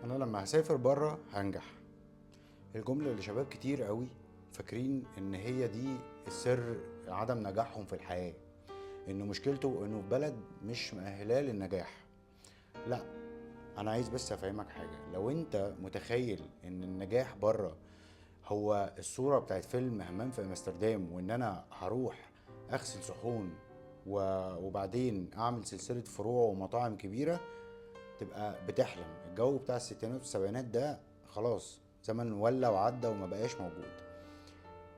انا لما هسافر بره هنجح. الجملة اللي شباب كتير قوي فاكرين ان هي دي السر عدم نجاحهم في الحياة، انه مشكلته انه في بلد مش مؤهلاه للنجاح. لا، انا عايز بس افهمك حاجة. لو انت متخيل ان النجاح بره هو الصورة بتاعت فيلم همام في امستردام، وان انا هروح اغسل صحون وبعدين اعمل سلسلة فروع ومطاعم كبيرة، تبقى بتحلم. الجو بتاع الستينات والسبعينات ده خلاص زمن ولا وعدى وما بقاش موجود.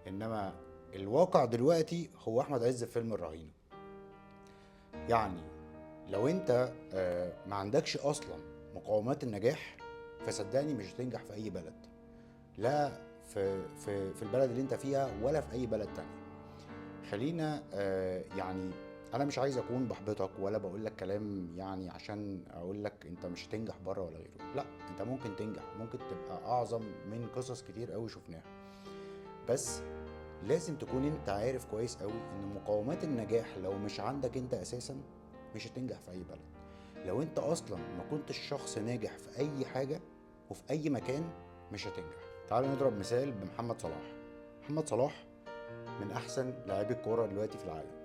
انما الواقع دلوقتي هو احمد عز في فيلم الرهينة. يعني لو انت ما عندكش اصلا مقومات النجاح، فصدقني مش هتنجح في اي بلد، لا في البلد اللي انت فيها ولا في اي بلد تاني. خلينا يعني انا مش عايز اكون بحبطك ولا بقول لك كلام يعني عشان اقول لك انت مش هتنجح بره ولا غيره. لا، انت ممكن تنجح، ممكن تبقى اعظم من قصص كتير قوي شفناها. بس لازم تكون انت عارف كويس قوي ان مقومات النجاح لو مش عندك انت اساسا مش هتنجح في اي بلد. لو انت اصلا ما كنتش شخص ناجح في اي حاجة وفي اي مكان مش هتنجح. تعال نضرب مثال بمحمد صلاح. محمد صلاح من احسن لاعبي الكوره دلوقتي في العالم.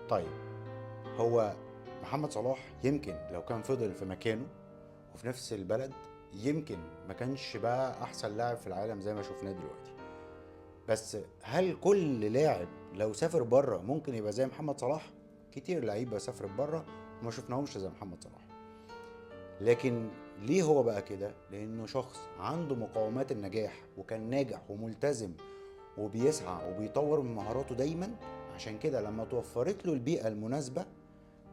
طيب، هو محمد صلاح يمكن لو كان فضل في مكانه وفي نفس البلد يمكن ما كانش بقى احسن لاعب في العالم زي ما شفناه دلوقتي. بس هل كل لاعب لو سافر بره ممكن يبقى زي محمد صلاح؟ كتير لعيبه سافرت بره وما شفناهمش زي محمد صلاح. لكن ليه هو بقى كده؟ لانه شخص عنده مقومات النجاح وكان ناجح وملتزم وبيسعى وبيطور من مهاراته دايما. عشان كده لما توفرت له البيئة المناسبة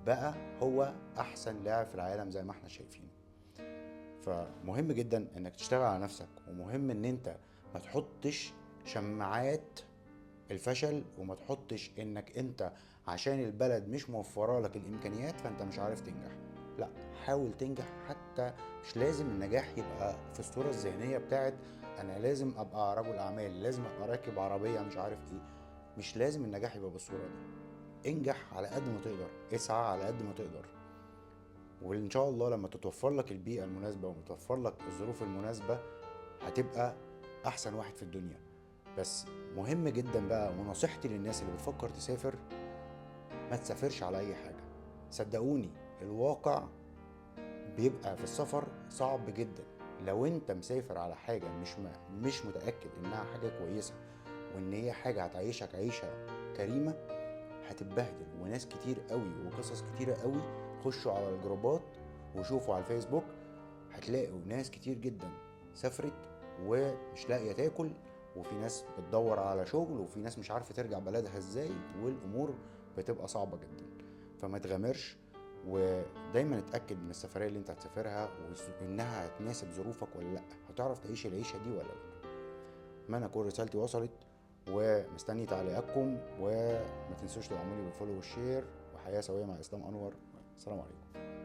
بقى هو احسن لاعب في العالم زي ما احنا شايفين. فمهم جدا انك تشتغل على نفسك، ومهم ان انت ما تحطش شماعات الفشل، وما تحطش انك انت عشان البلد مش موفره لك الامكانيات فانت مش عارف تنجح. لا، حاول تنجح. حتى مش لازم النجاح يبقى في الصورة الذهنية بتاعت انا لازم ابقى رجل اعمال، لازم ابقى راكب عربية مش عارف ايه. مش لازم النجاح يبقى بالصورة دي. انجح على قد ما تقدر، اسعى على قد ما تقدر، وان شاء الله لما تتوفر لك البيئة المناسبة ومتوفر لك الظروف المناسبة هتبقى احسن واحد في الدنيا. بس مهم جدا بقى، ونصيحتي للناس اللي بتفكر تسافر، ما تسافرش على اي حاجة. صدقوني الواقع بيبقى في السفر صعب جدا. لو انت مسافر على حاجة مش متأكد انها حاجة كويسة وان هي حاجة هتعيشك عيشة كريمة، هتتبهدل. وناس كتير قوي وقصص كتيرة قوي، خشوا على الجروبات وشوفوا على الفيسبوك، هتلاقوا ناس كتير جدا سافرت ومش لاقية تاكل، وفي ناس بتدور على شغل، وفي ناس مش عارفة ترجع بلدها ازاي، والامور بتبقى صعبة جدا. فما تغامرش، ودايما اتأكد من السفرية اللي انت هتسافرها وانها هتناسب ظروفك ولا لا، هتعرف تعيش العيشة دي ولا لا. اتمنى اكون رسالتي وصلت، ومستني تعليقاتكم، وما تنسوش تدعموني بالفولو والشير. وحياة سوية مع اسلام انور. السلام عليكم.